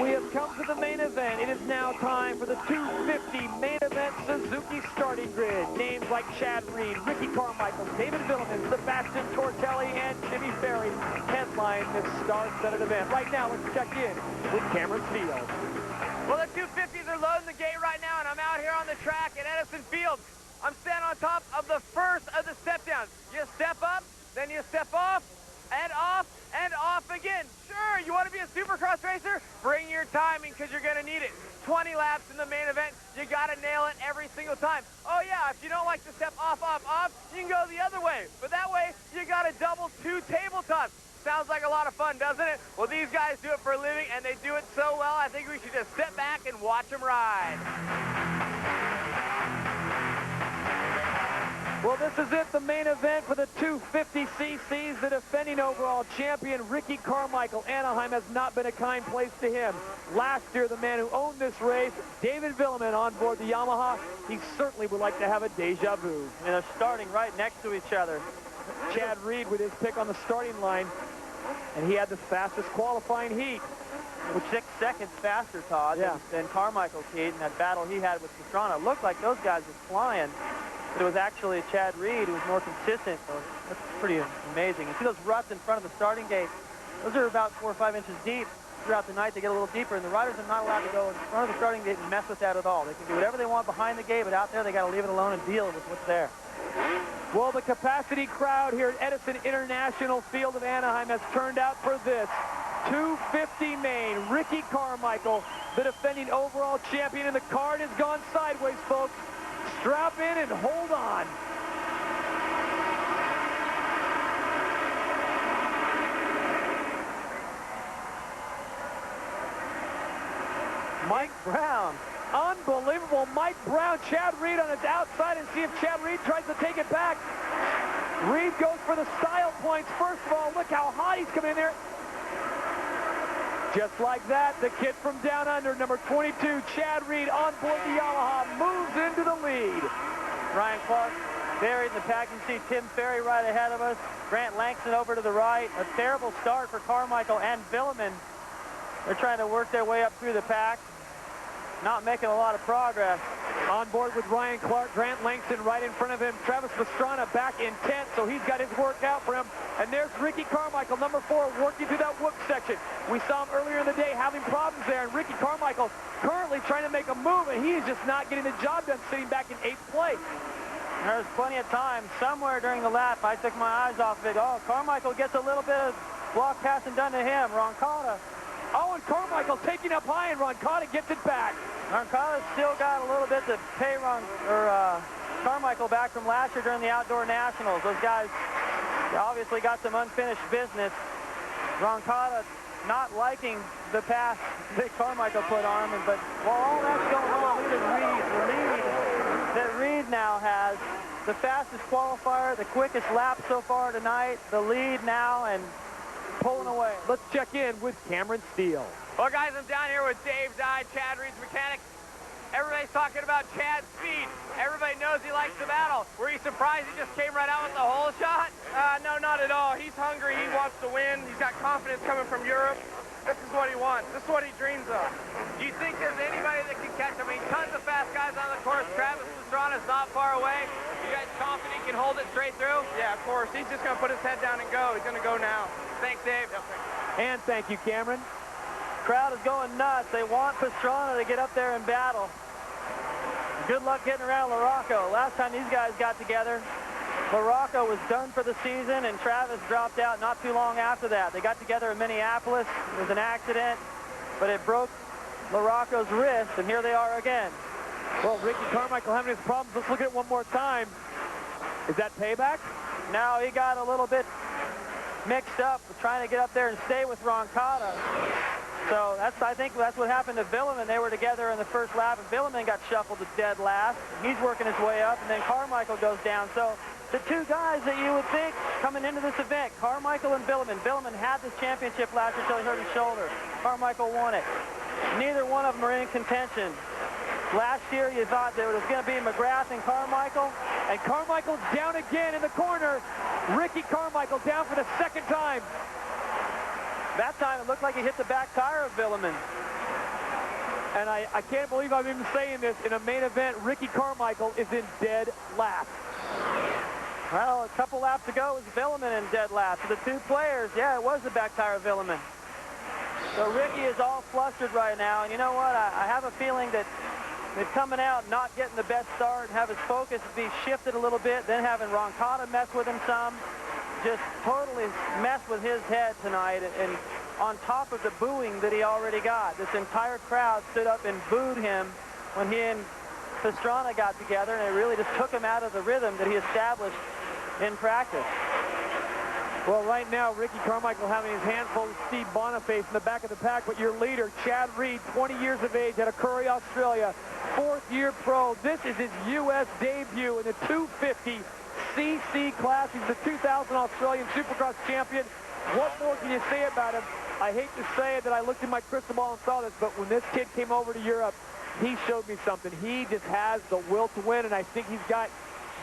We have come to the main event. It is now time for the 250 main event Suzuki starting grid. Names like Chad Reed, Ricky Carmichael, David Vuillemin, Sebastian Tortelli, and Jimmy Ferry headline this star-studded event. Right now, let's check in with Cameron Steele. Well, the 250s are loading the gate right now, and I'm out here on the track at Edison Field. I'm standing on top of the first of the step-downs. You step up, then you step off, and off again. Sure, you want to be a Supercross racer? Bring your timing, because you're going to need it. 20 laps in the main event. You got to nail it every single time. Oh, yeah, if you don't like to step off, you can go the other way. But that way, you got to double 2 tabletops. Sounds like a lot of fun, doesn't it? Well, these guys do it for a living, and they do it so well, I think we should just sit back and watch them ride. Well, this is it, the main event for the 250cc's. The defending overall champion, Ricky Carmichael. Anaheim has not been a kind place to him. Last year, the man who owned this race, David Vuillemin, on board the Yamaha, he certainly would like to have a deja vu. And they're starting right next to each other. Chad Reed with his pick on the starting line, and he had the fastest qualifying heat. With 6 seconds faster, Todd, than Carmichael's heat, and that battle he had with Pastrana. It looked like those guys were flying. But it was actually Chad Reed who was more consistent. So that's pretty amazing. You see those ruts in front of the starting gate? Those are about 4 or 5 inches deep. Throughout the night, they get a little deeper, and the riders are not allowed to go in front of the starting gate and mess with that at all. They can do whatever they want behind the gate, but out there, they got to leave it alone and deal with what's there. Well, the capacity crowd here at Edison International Field of Anaheim has turned out for this. 250 main, Ricky Carmichael, the defending overall champion, and the card has gone sideways, folks. Strap in and hold on. Mike Brown. Unbelievable. Mike Brown, Chad Reed on his outside, and see if Chad Reed tries to take it back. Reed goes for the style points. First of all, look how hot he's coming in there. Just like that, the kid from down under, number 22, Chad Reed, on board the Yamaha, moves into the lead. Ryan Clark buried in the pack. You see Tim Ferry right ahead of us. Grant Langston over to the right. A terrible start for Carmichael and Vuillemin. They're trying to work their way up through the pack. Not making a lot of progress. On board with Ryan Clark, Grant Langston right in front of him. Travis Pastrana back in 10th, so he's got his work out for him. And there's Ricky Carmichael, number 4, working through that whoop section. We saw him earlier in the day having problems there, and Ricky Carmichael currently trying to make a move, and he is just not getting the job done, sitting back in 8th place. There's plenty of time. Somewhere during the lap, I took my eyes off of it. Oh, Carmichael gets a little bit of block passing done to him. Roncada. Oh, and Carmichael taking up high, and Roncada gets it back. Roncada's still got a little bit to pay Carmichael back from last year during the Outdoor Nationals. Those guys obviously got some unfinished business. Roncada not liking the pass that Carmichael put on him, but while all that's going on, look at Reed, the lead that Reed now has. The fastest qualifier, the quickest lap so far tonight, the lead now, and pulling away. Let's check in with Cameron Steele. Well, guys, I'm down here with Dave Dye, Chad Reed's mechanic. Everybody's talking about Chad's speed. Everybody knows he likes the battle. Were you surprised he just came right out with the hole shot? No, not at all. He's hungry. He wants to win. He's got confidence coming from Europe. This is what he wants. This is what he dreams of. Do you think there's anybody that can catch him? I mean, tons of fast guys on the course. Travis Pastrana's not far away. You guys confident he can hold it straight through? Yeah, of course. He's just going to put his head down and go. He's going to go now. Thanks, Dave. Yep, thanks. And thank you, Cameron. Crowd is going nuts. They want Pastrana to get up there and battle. Good luck getting around LaRocco. Last time these guys got together, LaRocco was done for the season, and Travis dropped out not too long after that. They got together in Minneapolis. There was an accident, but it broke LaRocco's wrist, and here they are again. Well, Ricky Carmichael having his problems. Let's look at it one more time. Is that payback? Now he got a little bit mixed up with trying to get up there and stay with Roncada. So I think that's what happened to Vuillemin. They were together in the first lap, and Vuillemin got shuffled to dead last. He's working his way up, and then Carmichael goes down. So the two guys that you would think coming into this event, Carmichael and Vuillemin. Vuillemin had this championship last year until he hurt his shoulder. Carmichael won it. Neither one of them are in contention. Last year, you thought there was going to be McGrath and Carmichael. And Carmichael's down again in the corner. Ricky Carmichael down for the second time. That time, it looked like he hit the back tire of Vuillemin. And I can't believe I'm even saying this. In a main event, Ricky Carmichael is in dead last. Well, a couple laps ago it was Vuillemin in dead last. So the two players, yeah, it was the back tire of Vuillemin. So Ricky is all flustered right now. And you know what? I have a feeling that coming out, not getting the best start, and have his focus be shifted a little bit, then having Roncada mess with him some, just totally mess with his head tonight. And on top of the booing that he already got, this entire crowd stood up and booed him when he and Pastrana got together, and it really just took him out of the rhythm that he established in practice. Well, right now, Ricky Carmichael having his hands full of Steve Boniface in the back of the pack, but your leader, Chad Reed, 20 years of age out of Curry, Australia, fourth-year pro. This is his U.S. debut in the 250 CC class. He's the 2000 Australian Supercross champion. What more can you say about him? I hate to say it that I looked in my crystal ball and saw this, but when this kid came over to Europe, he showed me something. He just has the will to win, and I think he's got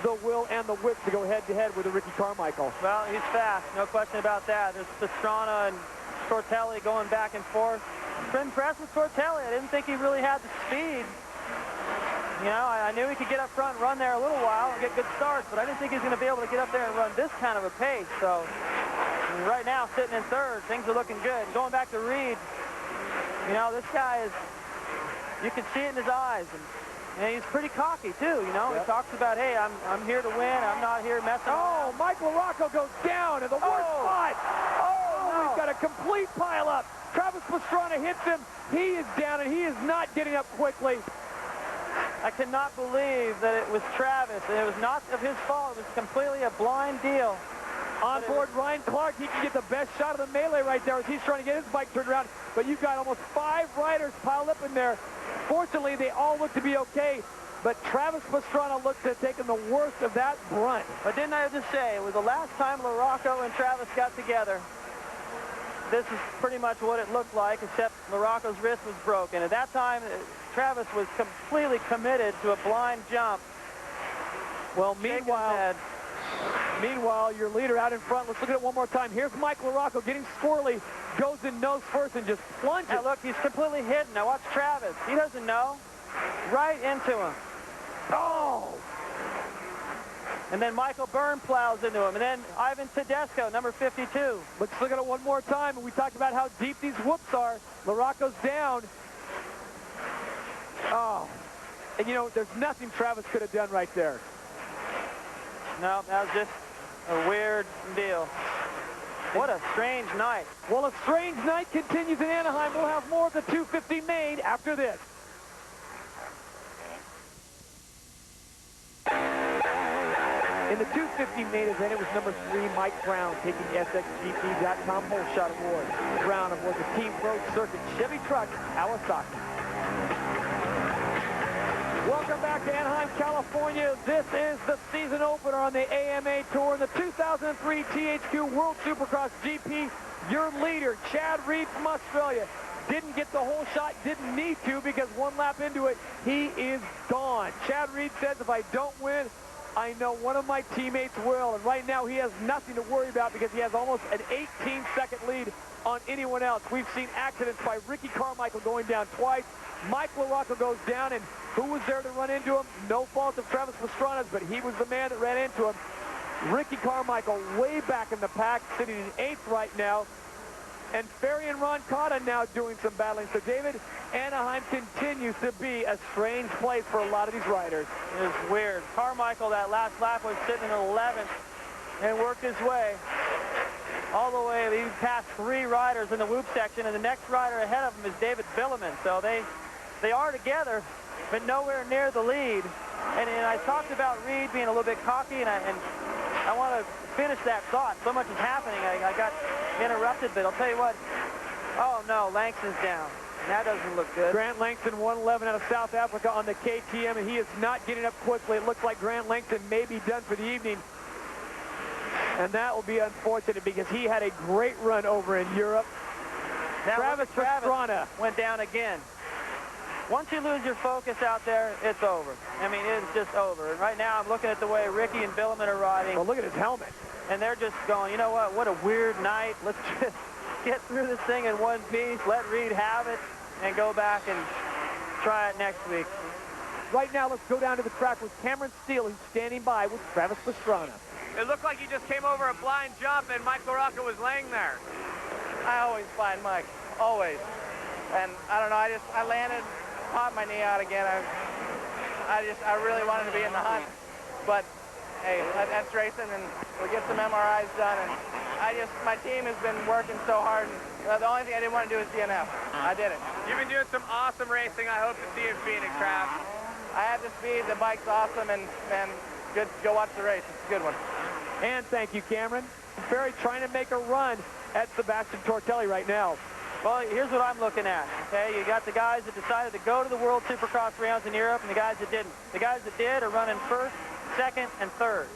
the will and the wit to go head-to-head with a Ricky Carmichael. Well, he's fast, no question about that. There's Pastrana and Tortelli going back and forth. I'm impressed with Tortelli. I didn't think he really had the speed. You know, I knew he could get up front and run there a little while and get good starts, but I didn't think he was going to be able to get up there and run this kind of a pace. So right now, sitting in third, things are looking good. Going back to Reed, you know, this guy is, you can see it in his eyes. And he's pretty cocky, too, you know. Yep. He talks about, hey, I'm here to win. I'm not here messing around. Oh, Mike LaRocco goes down in the worst spot. Oh, no. He's got a complete pile-up. Travis Pastrana hits him. He is down, and he is not getting up quickly. I cannot believe that it was Travis, and it was not of his fault. It was completely a blind deal. On board Ryan Clark, he can get the best shot of the melee right there as he's trying to get his bike turned around. But you've got almost 5 riders piled up in there. Fortunately, they all look to be okay. But Travis Pastrana looks to have taken the worst of that brunt. But didn't I just say, it was the last time LaRocco and Travis got together. This is pretty much what it looked like, except LaRocco's wrist was broken. At that time, Travis was completely committed to a blind jump. Well, meanwhile, your leader out in front, let's look at it one more time. Here's Mike LaRocco getting squirrely, goes in nose first and just plunges. Now look, he's completely hidden. Now watch Travis. He doesn't know. Right into him. Oh! And then Michael Byrne plows into him. And then Ivan Tedesco, number 52. Let's look at it one more time. And we talked about how deep these whoops are. LaRocco's down. Oh. And, you know, there's nothing Travis could have done right there. No, that was just a weird deal. What a strange night. Well, a strange night continues in Anaheim. We'll have more of the 250 main after this. In the 250 main event, it was number 3, Mike Brown, taking the SXGP.com Hole Shot Award. Brown aboard the Team Pro Circuit Chevy truck, Kawasaki. Welcome back to Anaheim, California. This is the season opener on the AMA Tour in the 2003 THQ World Supercross GP. Your leader, Chad Reed from Australia, didn't get the whole shot, didn't need to, because one lap into it, he is gone. Chad Reed says, if I don't win, I know one of my teammates will. And right now, he has nothing to worry about because he has almost an 18-second lead on anyone else. We've seen accidents by Ricky Carmichael going down twice. Mike LaRocco goes down, and who was there to run into him? No fault of Travis Pastrana's, but he was the man that ran into him. Ricky Carmichael way back in the pack, sitting in 8th right now. And Ferry and Roncada now doing some battling. So, David, Anaheim continues to be a strange place for a lot of these riders. It is weird. Carmichael, that last lap, was sitting in 11th and worked his way all the way. He passed 3 riders in the whoop section, and the next rider ahead of him is David Vuillemin. So they are together, but nowhere near the lead. And I talked about Reed being a little bit cocky, and I want to finish that thought. So much is happening. I got interrupted, but I'll tell you what. Oh, no, Langston's down. That doesn't look good. Grant Langston, 111 out of South Africa on the KTM, and he is not getting up quickly. It looks like Grant Langston may be done for the evening. And that will be unfortunate because he had a great run over in Europe. Now Travis Pastrana went down again. Once you lose your focus out there, it's over. I mean, it's just over. And right now, I'm looking at the way Ricky and Vuillemin are riding. Well, look at his helmet. And they're just going, you know what a weird night. Let's just get through this thing in one piece, let Reed have it, and go back and try it next week. Right now, let's go down to the track with Cameron Steele, who's standing by with Travis Pastrana. It looked like you just came over a blind jump and Mike LaRocca was laying there. I always find Mike, always. And I don't know, I landed, popped my knee out again. I really wanted to be in the hunt. But hey, that's racing, and we'll get some MRIs done. And my team has been working so hard. And the only thing I didn't want to do is DNF. I did it. You've been doing some awesome racing. I hope to see you in Phoenix, Trav. I have the speed, the bike's awesome, and good. Go watch the race. It's a good one. And thank you, Cameron. Ferry trying to make a run at Sebastian Tortelli right now. Well, here's what I'm looking at, okay? You got the guys that decided to go to the World Supercross rounds in Europe and the guys that didn't. The guys that did are running first, second, and third.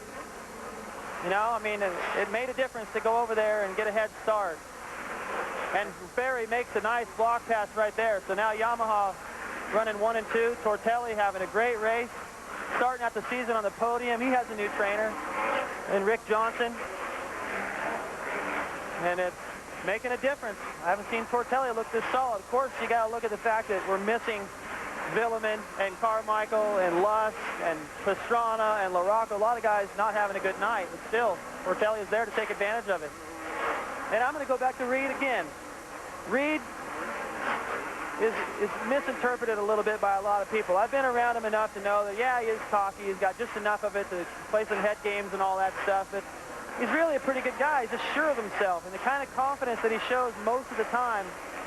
You know, I mean, it made a difference to go over there and get a head start. And Ferry makes a nice block pass right there. So now Yamaha running 1 and 2. Tortelli having a great race. Starting out the season on the podium. He has a new trainer, and Rick Johnson. And it's making a difference. I haven't seen Tortelli look this solid. Of course, you got to look at the fact that we're missing Vuillemin and Carmichael and Lusk and Pastrana and LaRocca. A lot of guys not having a good night, but still, Tortelli is there to take advantage of it. And I'm going to go back to Reed again. Reed is misinterpreted a little bit by a lot of people. I've been around him enough to know that, yeah, he is cocky. He's got just enough of it to play some head games and all that stuff. But he's really a pretty good guy. He's just sure of himself. And the kind of confidence that he shows most of the time,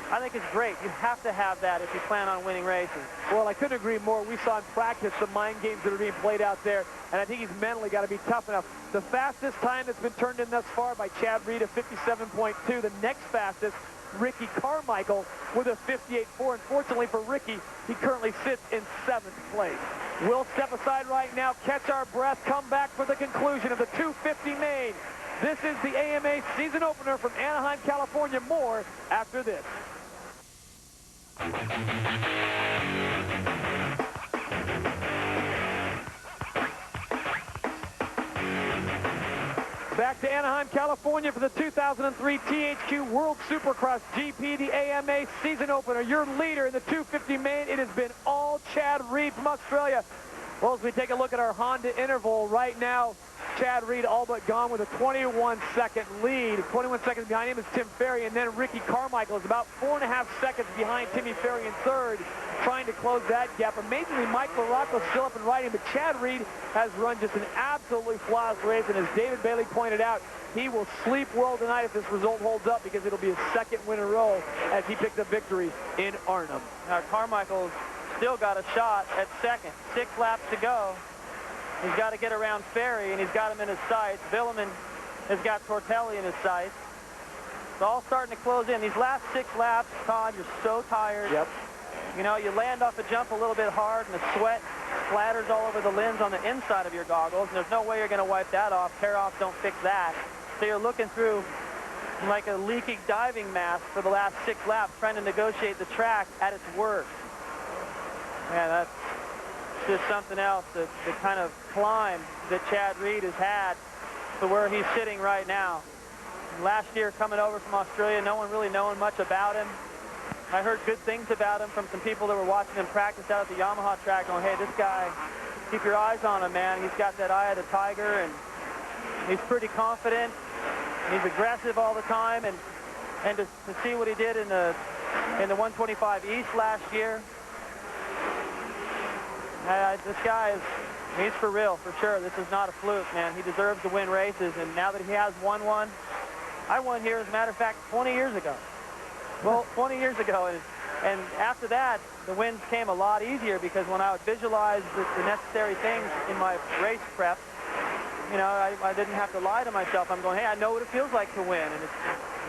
I think is great. You have to have that if you plan on winning races. Well, I couldn't agree more. We saw in practice the mind games that are being played out there, and I think he's mentally got to be tough enough. The fastest time that's been turned in thus far by Chad Reed, a 57.2. The next fastest, Ricky Carmichael, with a 58.4. Unfortunately for Ricky, he currently sits in 7th place. We'll step aside right now, catch our breath, come back for the conclusion of the 250 main. This is the AMA season opener from Anaheim, California. More after this. Back to Anaheim, California for the 2003 THQ World Supercross GP, the AMA season opener. Your leader in the 250 main, it has been all Chad Reed from Australia. Well, as we take a look at our Honda interval right now, Chad Reed all but gone with a 21-second lead. 21 seconds behind him is Tim Ferry, and then Ricky Carmichael is about 4.5 seconds behind Timmy Ferry in third, trying to close that gap. Amazingly, Mike LaRocca still up and riding, but Chad Reed has run just an absolutely flawless race, and as David Bailey pointed out, he will sleep well tonight if this result holds up, because it'll be his second win in a row as he picked up victory in Arnhem. Now, Carmichael's still got a shot at second. 6 laps to go. He's got to get around Ferry, and he's got him in his sights. Vuillemin has got Tortelli in his sights. It's all starting to close in. These last 6 laps, Todd, you're so tired. Yep. You know, you land off a jump a little bit hard, and the sweat splatters all over the lens on the inside of your goggles, and there's no way you're going to wipe that off. Tear-offs don't fix that. So you're looking through like a leaking diving mask for the last 6 laps, trying to negotiate the track at its worst. Man, that's just something else, the kind of climb that Chad Reed has had to where he's sitting right now. Last year, coming over from Australia, no one really knowing much about him. I heard good things about him from some people that were watching him practice out at the Yamaha track, going, hey, this guy, keep your eyes on him, man. He's got that eye of the tiger, and he's pretty confident. He's aggressive all the time, and to see what he did in the 125 East last year, this guy he's for real, for sure. This is not a fluke, man. He deserves to win races, and now that he has won one, I won here, as a matter of fact, 20 years ago. Well, 20 years ago, and after that, the wins came a lot easier, because when I would visualize the necessary things in my race prep, you know, I didn't have to lie to myself. I'm going, hey, I know what it feels like to win, and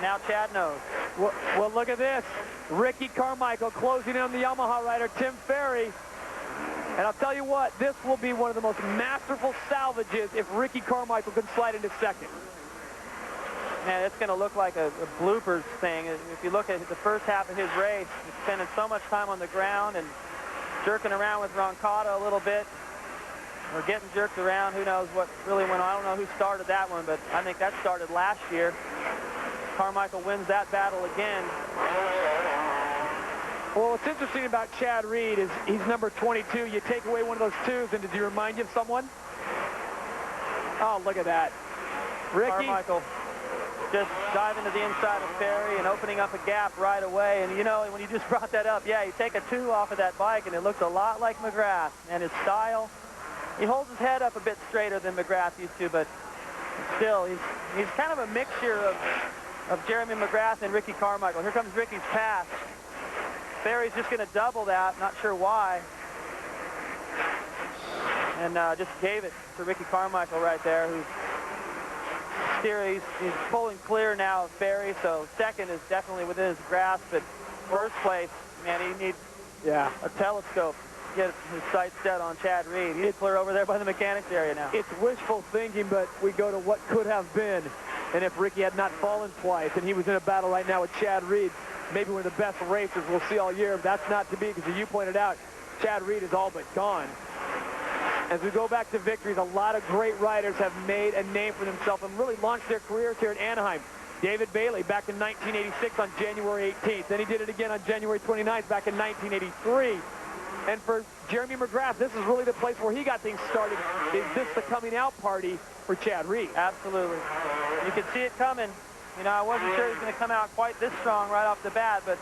now Chad knows. Well, look at this. Ricky Carmichael closing in on the Yamaha rider, Tim Ferry. And I'll tell you what, this will be one of the most masterful salvages if Ricky Carmichael can slide into second. Man, it's going to look like a bloopers thing. If you look at the first half of his race, he's spending so much time on the ground and jerking around with Roncada a little bit, or getting jerked around. Who knows what really went on. I don't know who started that one, but I think that started last year. Carmichael wins that battle again. Well, what's interesting about Chad Reed is he's number 22. You take away one of those twos, and does he remind you of someone? Oh, look at that. Ricky Carmichael just diving to the inside of Ferry and opening up a gap right away. And, you know, when you just brought that up, yeah, you take a 2 off of that bike, and it looks a lot like McGrath. And his style, he holds his head up a bit straighter than McGrath used to, but still, he's kind of a mixture of Jeremy McGrath and Ricky Carmichael. Here comes Ricky's pass. Ferry's just going to double that, not sure why. And just gave it to Ricky Carmichael right there, who's steering. He's pulling clear now of Ferry, so second is definitely within his grasp. But first place, man, he needs a telescope to get his sights set on Chad Reed. He's clear over there by the mechanics area now. It's wishful thinking, but we go to what could have been. And if Ricky had not fallen twice, and he was in a battle right now with Chad Reed, maybe one of the best racers we'll see all year. That's not to be, because as you pointed out, Chad Reed is all but gone. As we go back to victories, a lot of great riders have made a name for themselves and really launched their careers here at Anaheim. David Vuillemin back in 1986 on January 18th. Then he did it again on January 29th back in 1983. And for Jeremy McGrath, this is really the place where he got things started. Is this the coming out party for Chad Reed? Absolutely. You could see it coming. You know, I wasn't sure he was going to come out quite this strong right off the bat, but,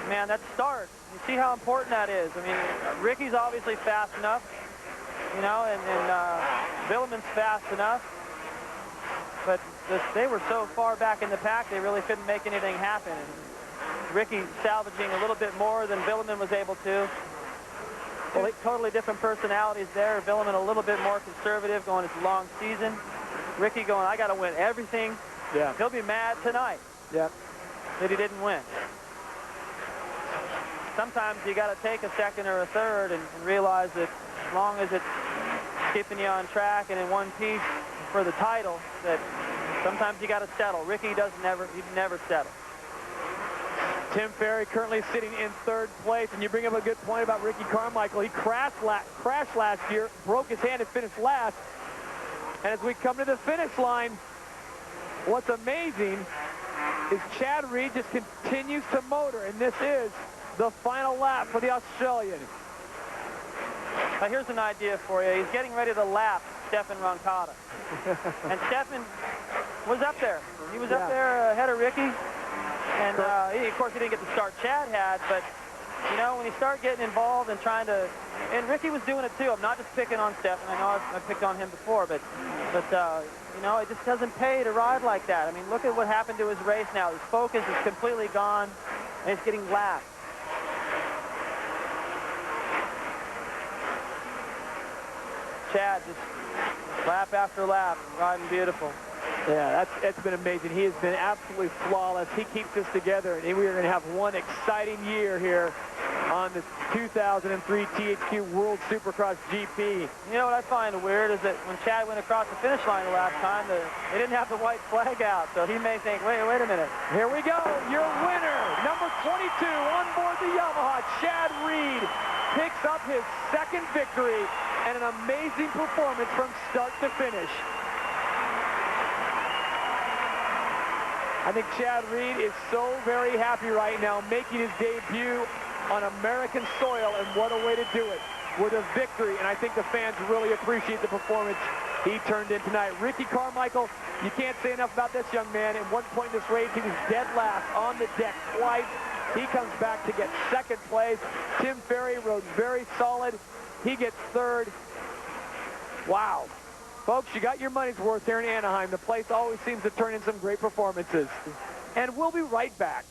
man, that start, you see how important that is. I mean, Ricky's obviously fast enough, you know, and Vuillemin's fast enough, but they were so far back in the pack, they really couldn't make anything happen. And Ricky salvaging a little bit more than Vuillemin was able to. Well, totally different personalities there. Vuillemin a little bit more conservative, going it's a long season. Ricky going, I got to win everything. Yeah. He'll be mad tonight that he didn't win. Sometimes you got to take a second or a third and realize that as long as it's keeping you on track and in one piece for the title, that sometimes you got to settle. Ricky he'd never settle. Tim Ferry currently sitting in third place, and you bring up a good point about Ricky Carmichael. He crashed last year, broke his hand, and finished last. And as we come to the finish line, what's amazing is Chad Reed just continues to motor, and this is the final lap for the Australian. Now here's an idea for you. He's getting ready to lap Stefan Roncada. And Stefan was up there. He was up there ahead of Ricky. And of course he didn't get the start Chad had, but you know, when you start getting involved and trying to, and Ricky was doing it too. I'm not just picking on Stefan. I know I've picked on him before, but you know, it just doesn't pay to ride like that. I mean, look at what happened to his race now. His focus is completely gone, and he's getting lapped. Chad just lap after lap, riding beautiful. Yeah, it's been amazing. He has been absolutely flawless. He keeps this together, and we are going to have one exciting year here on the 2003 THQ World Supercross GP. You know what I find weird is that when Chad went across the finish line the last time, they didn't have the white flag out, so he may think, wait a minute. Here we go. Your winner, number 22 on board the Yamaha, Chad Reed, picks up his second victory and an amazing performance from start to finish. I think Chad Reed is so very happy right now, making his debut on American soil, and what a way to do it with a victory. And I think the fans really appreciate the performance he turned in tonight. Ricky Carmichael, you can't say enough about this young man. At one point in this race, he was dead last on the deck twice. He comes back to get second place. Tim Ferry rode very solid. He gets third. Wow. Folks, you got your money's worth here in Anaheim. The place always seems to turn in some great performances. And we'll be right back.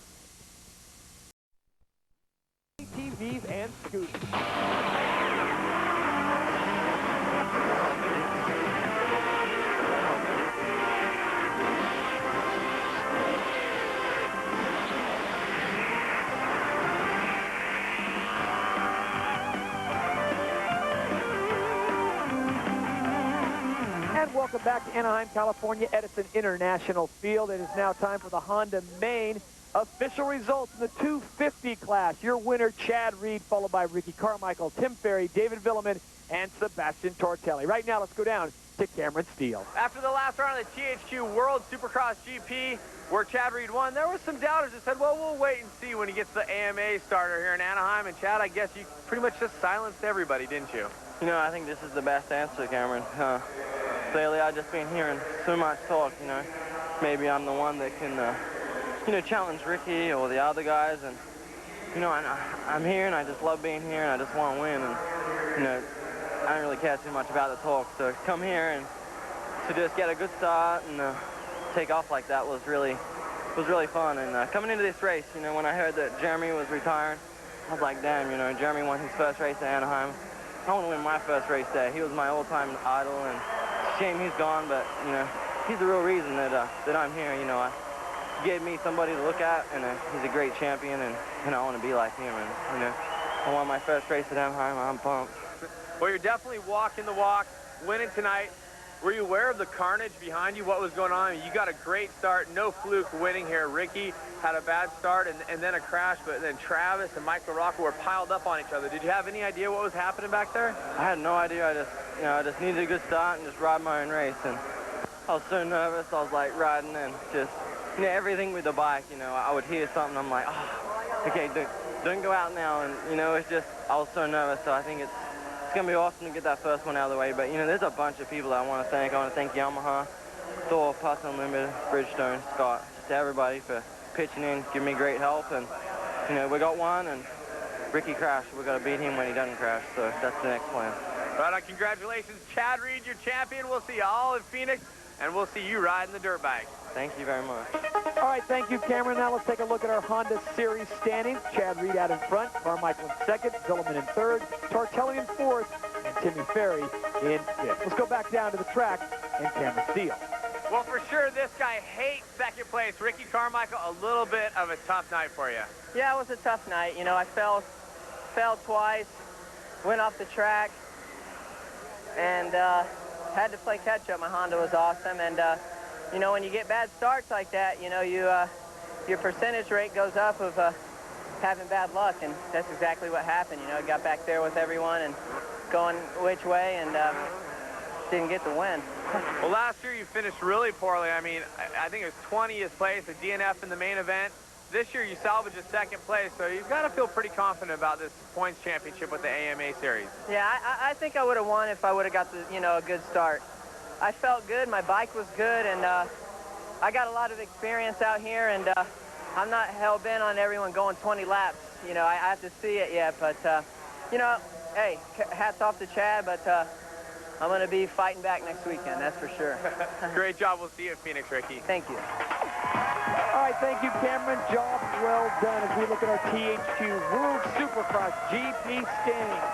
TVs and scooters. Welcome back to Anaheim, California, Edison International Field. It is now time for the Honda main official results in the 250 class. Your winner, Chad Reed, followed by Ricky Carmichael, Tim Ferry, David Vuillemin, and Sebastian Tortelli. Right now, let's go down to Cameron Steele. After the last round of the THQ World Supercross GP, where Chad Reed won, there were some doubters that said, well, we'll wait and see when he gets the AMA starter here in Anaheim. And Chad, I guess you pretty much just silenced everybody, didn't you? You know, I think this is the best answer, Cameron. Lately, I've just been hearing so much talk, you know. Maybe I'm the one that can, you know, challenge Ricky or the other guys. And, you know, I'm here, and I just love being here, and I just want to win. And, you know, I don't really care too much about the talk. So come here and to just get a good start and take off like that was really fun. And coming into this race, you know, when I heard that Jeremy was retiring, I was like, damn, you know, Jeremy won his first race at Anaheim. I want to win my first race there. He was my all-time idol, and it's a shame he's gone, but, you know, he's the real reason that I'm here. You know, he gave me somebody to look at, and he's a great champion, and I want to be like him. And, you know, I won my first race at Anaheim. I'm pumped. Well, you're definitely walking the walk, winning tonight. Were you aware of the carnage behind you, what was going on? You got a great start, no fluke winning here. Ricky had a bad start and then a crash, but then Travis and Mike LaRocca were piled up on each other. Did you have any idea what was happening back there? I had no idea. I just needed a good start and just ride my own race. And I was so nervous. I was like riding and just, you know, everything with the bike. You know, I would hear something. I'm like, oh, okay, don't go out now. And, you know, it's just, I was so nervous. So I think it's going to be awesome to get that first one out of the way. But, you know, there's a bunch of people that I want to thank. I want to thank Yamaha, Thor, Pass Unlimited, Bridgestone, Scott, just everybody for pitching in, giving me great help. And, you know, we got one, and Ricky crashed. We got to beat him when he doesn't crash. So that's the next plan. Right on, congratulations, Chad Reed, your champion. We'll see you all in Phoenix, and we'll see you riding the dirt bike. Thank you very much. All right, thank you, Cameron. Now let's take a look at our Honda Series standings. Chad Reed out in front, Carmichael in second, Vuillemin in third, Tortelli in fourth, and Timmy Ferry in fifth. Let's go back down to the track and Cameron Steele. Well, for sure, this guy hates second place. Ricky Carmichael, a little bit of a tough night for you. Yeah, it was a tough night. You know, I fell twice, went off the track, and had to play catch-up. My Honda was awesome, and you know, when you get bad starts like that, you know, your percentage rate goes up of having bad luck, and that's exactly what happened. You know, I got back there with everyone and going which way, and didn't get the win. Well, last year you finished really poorly. I mean, I think it was 20th place, a DNF in the main event. This year you salvaged a second place, so you've got to feel pretty confident about this points championship with the AMA Series. Yeah, I think I would have won if I would have got the, you know, a good start. I felt good, my bike was good, and I got a lot of experience out here, and I'm not hell-bent on everyone going 20 laps. You know, I have to see it yet, but, you know, hey, hats off to Chad, but I'm going to be fighting back next weekend, that's for sure. Great job. We'll see you at Phoenix, Ricky. Thank you. All right, thank you, Cameron. Job well done as we look at our THQ World Supercross GP standings.